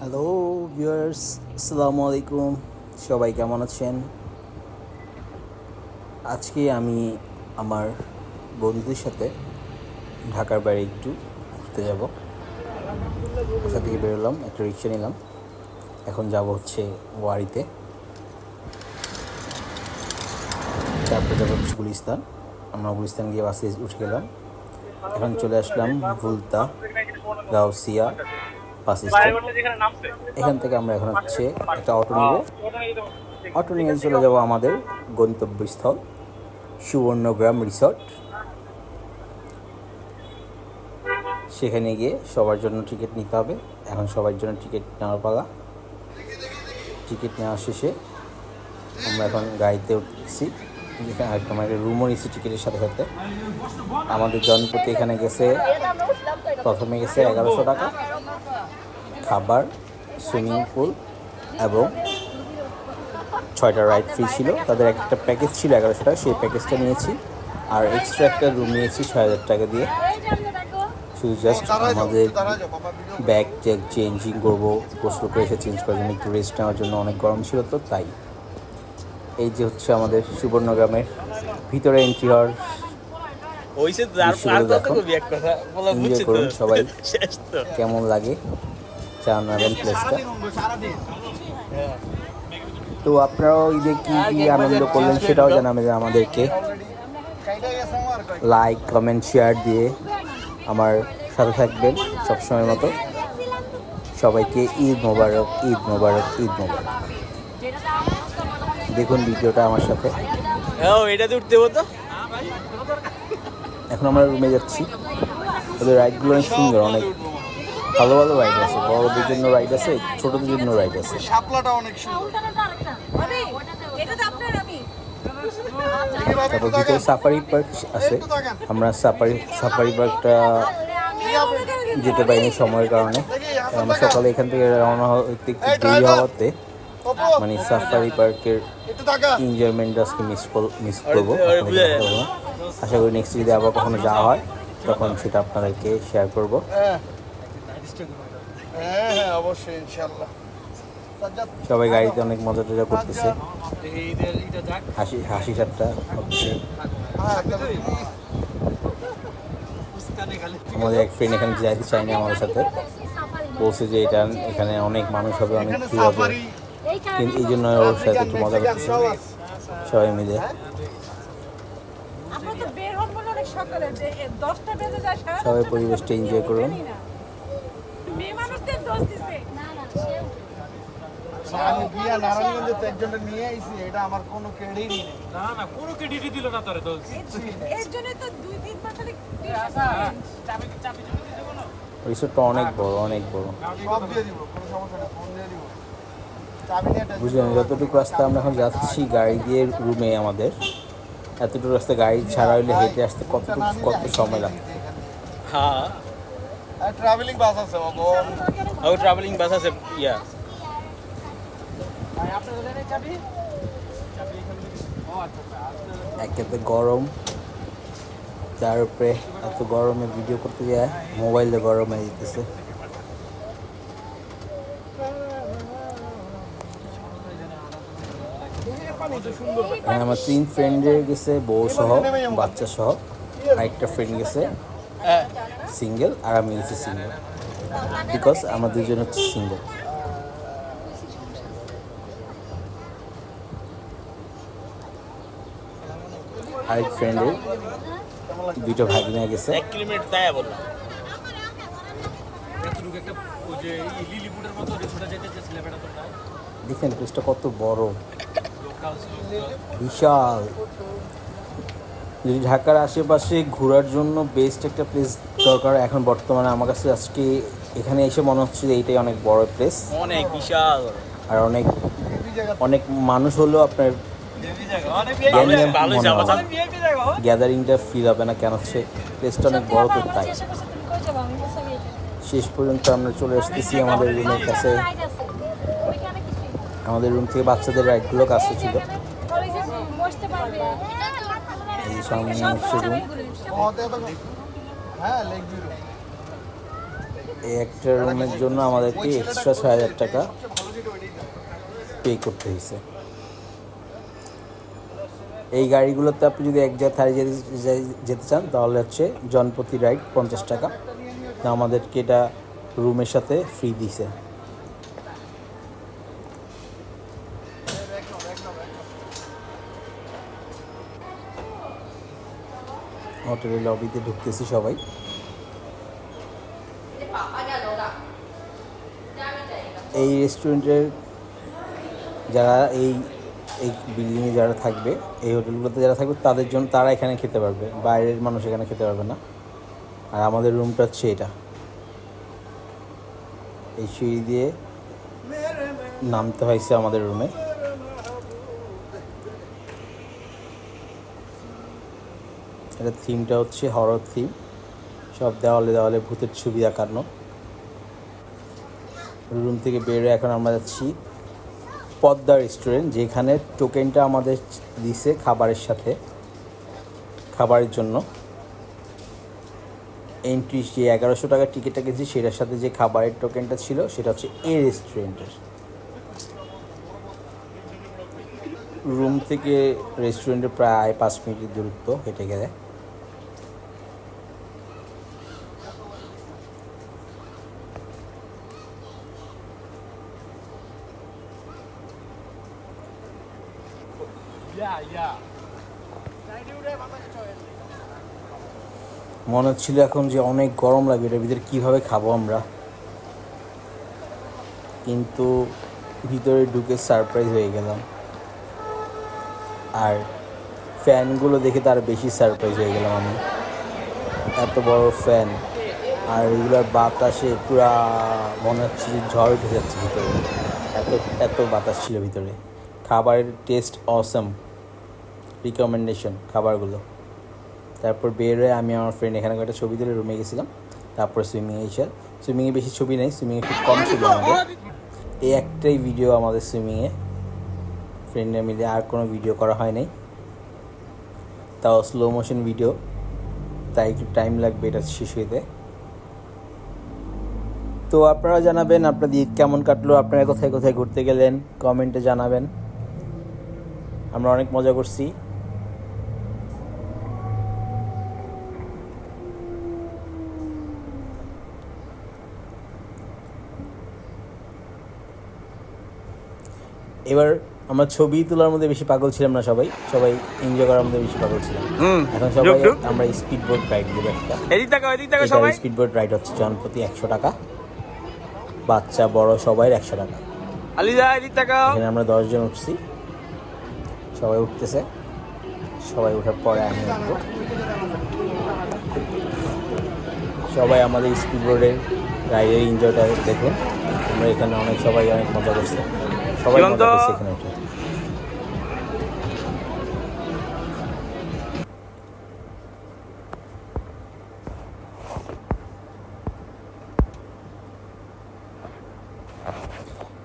Hello viewers, আসসালামু আলাইকুম। সবাই কেমন আছেন? আজকে আমি আমার বন্ধুদের সাথে ঢাকার বাইরে একটু ঘুরতে যাব। বাসা থেকে বেরোলাম, একটা রিক্সা নিলাম। এখন যাব হচ্ছে ওয়ারিতে, তারপরে যাবো হচ্ছে গুলিস্তান। আমরা গুলিস্তান গিয়ে বাসে উঠে গেলাম। এখন চলে আসলাম ভুলতা গাউসিয়া বাস স্ট্যান্ড। এখান থেকে আমরা এখন হচ্ছে একটা অটো নিব। অটো নিয়ে চলে যাব আমাদের গন্তব্যস্থল সুবর্ণগ্রাম রিসর্ট। সেখানে গিয়ে সবার জন্য টিকিট নিতে হবে। এখন সবার জন্য টিকিট নেওয়ার পালা। টিকিট নেওয়া শেষে আমরা এখন গাড়িতে উঠছি। যেখানে একটা রুমও নিচ্ছি টিকিটের সাথে সাথে। আমাদের জনপ্রতি এখানে গেছে, প্রথমে গেছে 1100 টাকা, খাবার, সুইমিং পুল এবং 6টা রাইড ফ্রি ছিল। তাদের একটা প্যাকেজ ছিল 1100 টাকা, সেই প্যাকেজটা নিয়েছি। আর এক্সট্রা একটা রুম নিয়েছি 6000 টাকা দিয়ে। শুধু জাস্ট আমাদের ব্যাগ চেঞ্জিং করবো, গোসল করে এসে চেঞ্জ করার জন্য, একটু রেস্ট নেওয়ার জন্য। অনেক গরম ছিল তো তাই। এই যে হচ্ছে আমাদের সুবর্ণগ্রামের ভিতরে এন্ট্রি হওয়ার এনজয় করুন সবাই। কেমন লাগে জানাবেন প্লেসটা। তো আপনারাও ঈদে কি কি আনন্দ করলেন সেটাও জানাবেন আমাদেরকে। লাইক, কমেন্ট, শেয়ার দিয়ে আমার সাথে থাকবেন সবসময় মতো। সবাইকে ঈদ মোবারক, ঈদ মোবারক, ঈদ মোবারক। দেখুন ভিডিওটা আমার সাথে। এখন আমরা রুমে যাচ্ছি। ওদের রাইডগুলো অনেক সুন্দর, অনেক ভালো ভালো রাইড আছে। বড়দের জন্য রাইড আছে, ছোটদের জন্য রাইড আছে। তারপর ভিতরে সাফারি পার্ক আছে। আমরা সাফারি পার্কটা যেতে পারিনি সময়ের কারণে। আমরা সকালে এখান থেকে রওনা হতে একটু দেরি হওয়াতে মানে সাফারি পার্কের এনজয়মেন্ট আজকে মিস করবো। আশা করি নেক্সট যদি আবার কখনো যাওয়া হয় তখন সেটা আপনাদেরকে শেয়ার করবো। অবশ্যই ইনশাআল্লাহ। সবাই গাড়িতে অনেক মজা টজা করতেছে, হাসি ঠাট্টা হচ্ছে। আমাদের এক ফ্রেন্ড এখানে যাইতে চায় না আমাদের সাথে, বলছে যে এখানে অনেক মানুষ হবে, অনেক ভিড় হবে, কিন্তু এই জন্য ওর সাথে একটু মজা করতেছে সবাই মিলে। সবাই পরিবেশটা এনজয় করুন। আমি গিয়া নারায়ণগঞ্জে তো একজনকে নিয়ে আইছি, এটা আমার কোনো ক্রেডিট নেই। না না কোনো ক্রেডিট দিল না তোরে দোস্ত। এর জন্য তো 2-3 মাস ধরে চাবি চাবি দিতে দেব না। রিসোর্টটা অনেক বড়, অনেক বড়। সব দিয়ে দিব, কোনো সমস্যা নেই, ফোন দিয়ে দিব। চাবি নিয়ে বুঝলেন, যতটুকু রাস্তা আমরা এখন যাচ্ছি গাড়ি দিয়ে রুমে, আমাদের এতটুকু রাস্তা গাড়ি ছাড়া হইলে হেঁটে আসতে কত সময় লাগবে। হ্যাঁ, ট্রাভেলিং বাস আছে ও ট্রাভেলিং বাস আছে ইয়া। একেতে গরম, তার উপরে এত গরমে ভিডিও করতে যায় মোবাইলে গরম হয়ে যেতেছে। আমার 3 ফ্রেন্ডের গেছে বউ সহ, বাচ্চা সহ। আরেকটা ফ্রেন্ড গেছে সিঙ্গেল, আর আমি গেছি সিঙ্গেল, বিকজ আমার দুজন হচ্ছে সিঙ্গেল। আরেক ফ্রেন্ডের 2টা ভাগিনা গেছে। 1 কিলোমিটার তাই বললাম। এতটুকু একটা ওই যে লিলিপুটের মতো ছোট যেতে ছেলেটা তোমরা দেখেন প্লেসটা কত বড়, বিশাল। যদি ঢাকার আশেপাশে ঘোরার জন্য বেস্ট একটা প্লেস দরকার এখন বর্তমানে আমার কাছে, আজকে এখানে এসে মনে হচ্ছে যে এইটাই অনেক বড় প্লেস, অনেক বিশাল। আর অনেক মানুষ হলেও আপনার গ্যাদারিংটা ফিল হবে না, কেন হচ্ছে প্লেসটা অনেক বড় তো তাই। শেষ পর্যন্ত আমরা চলে আসতেছি আমাদের রুমের কাছে। আমাদের রুম থেকে বাচ্চাদের রাইডগুলো কাছে ছিল। এই সামনে হচ্ছে রুম। হ্যাঁ লেগ ভিউ। এই একটা রুমের জন্য আমাদেরকে এক্সট্রা 6,000 টাকা পে করতে হয়েছে। এই গাড়িগুলোতে আপনি যদি এক জায়গায় থাড়ি যেতে চান তাহলে হচ্ছে জনপ্রতি রাইড 50 টাকা। না, আমাদেরকে এটা রুমের সাথে ফ্রি দিছে। হোটেলের লবিতে ঢুকতেছি সবাই। এই রেস্টুরেন্টের যারা এই বিল্ডিংয়ে যারা থাকবে, এই হোটেলগুলোতে যারা থাকবে তাদের জন্য, তারা এখানে খেতে পারবে, বাইরের মানুষ এখানে খেতে পারবে না। আর আমাদের রুমটা হচ্ছে এটা। এই সিঁড়ি দিয়ে নামতে হয়েছে আমাদের রুমে। এটা থিমটা হচ্ছে হরর থিম, সব দেওয়ালে দেওয়ালে ভূতের ছবি আঁকানো। রুম থেকে বের হয়ে এখন আমরা যাচ্ছি পদ্মা রেস্টুরেন্ট, যেখানে টোকেনটা আমাদের দিছে খাবারের সাথে, খাবারের জন্য এন্ট্রি যে 1100 টাকার টিকিটটা গেছি সেটার সাথে যে খাবারের টোকেনটা ছিল সেটা হচ্ছে এই রেস্টুরেন্টের। রুম থেকে রেস্টুরেন্টের প্রায় 5 মিনিটের দূরত্ব হেঁটে গেলে। মনে হচ্ছিল এখন যে অনেক গরম লাগবে, এটার ভিতরে কীভাবে খাবো আমরা, কিন্তু ভিতরে ঢুকে সারপ্রাইজ হয়ে গেলাম। আর ফ্যানগুলো দেখে তো আরও বেশি সারপ্রাইজ হয়ে গেলাম আমি। এত বড় ফ্যান, আর এগুলোর বাতাসে পুরা মনে হচ্ছে যে ঝড় উঠে যাচ্ছে ভিতরে, এত এত বাতাস ছিল ভিতরে। খাবারের টেস্ট অসম, রিকমেন্ডেশন খাবারগুলো। তারপর বের হয়ে আমি আমার ফ্রেন্ড এখানে কয়েকটা ছবি তুলে রুমে গেছিলাম। তারপর সুইমিংয়ে এসে, সুইমিংয়ে বেশি ছবি নেই, সুইমিংয়ে খুব কম ছবি আমাদের। এই একটাই ভিডিও আমাদের সুইমিংয়ে ফ্রেন্ডে মিলে, আর কোনো ভিডিও করা হয় নাই, তাও স্লো মোশন ভিডিও, তাই একটু টাইম লাগবে এটা শেষ হইতে। তো আপনারা জানাবেন আপনাদের ঈদ কেমন কাটলো, আপনারা কোথায় কোথায় ঘুরতে গেলেন কমেন্টে জানাবেন। আমরা অনেক মজা করছি। এবার আমরা ছবি তোলার মধ্যে বেশি পাগল ছিলাম না, সবাই এনজয় করার মধ্যে বেশি পাগল ছিলাম। এখন সবাই আমরা স্পিড বোট রাইড দেবো একটা। স্পিড বোট রাইড হচ্ছে জনপ্রতি 100 টাকা, বাচ্চা বড় সবাই 100 টাকা। এখানে আমরা 10 জন উঠছি, সবাই উঠতেছে। সবাই ওঠার পরে আমি উঠবো। সবাই আমাদের স্পিড বোটের রাইডের এনজয়টা দেখুন। আমরা এখানে সবাই অনেক মজা করছে, সবাই মজা করছে এখানে উঠে।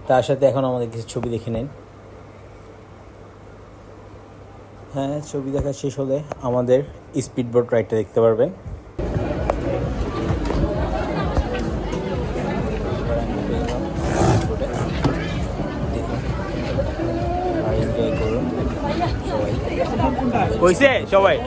তার সাথে এখন আমাদের কিছু ছবি দেখে নেন। হ্যাঁ, ছবি দেখা শেষ হলে আমাদের স্পিড বোট রাইডটা দেখতে পারবেন। এনজয় করুন সবাই।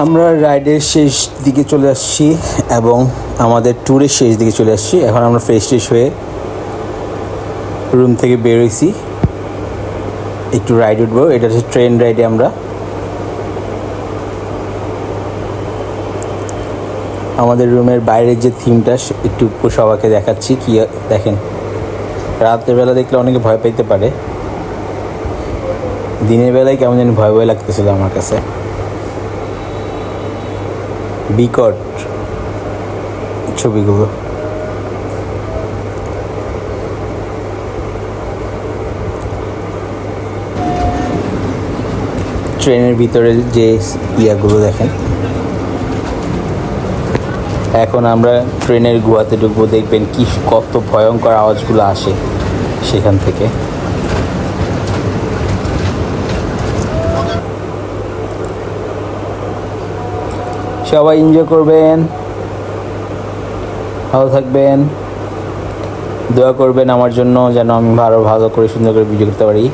আমরা রাইডের শেষ দিকে চলে আসছি এবং আমাদের ট্যুরের শেষ দিকে চলে আসছি। এখন আমরা ফ্রেশ ট্রেশ হয়ে রুম থেকে বের হয়েছি, একটু রাইড উঠবো। এটা হচ্ছে ট্রেন রাইডে আমরা। আমাদের রুমের বাইরের যে থিমটা একটু সবাইকে দেখাচ্ছি। কি দেখেন, রাতের বেলা দেখলে অনেকে ভয় পাইতে পারে, দিনের বেলায় কেমন জানি ভয় ভয় লাগতেছিল আমার কাছে। বিকট ছবিগুলো। ট্রেনের ভিতরে যে ইয়াগুলো দেখেন। এখন আমরা ট্রেনের গুহাতে ঢুকবো, দেখবেন কি কত ভয়ঙ্কর আওয়াজগুলো আসে সেখান থেকে। সবাই এনজয় করবেন, ভালো থাকবেন, দোয়া করবেন আমার জন্য যেন আমি আরও ভালো করে সুন্দর করে ভিডিও করতে পারি।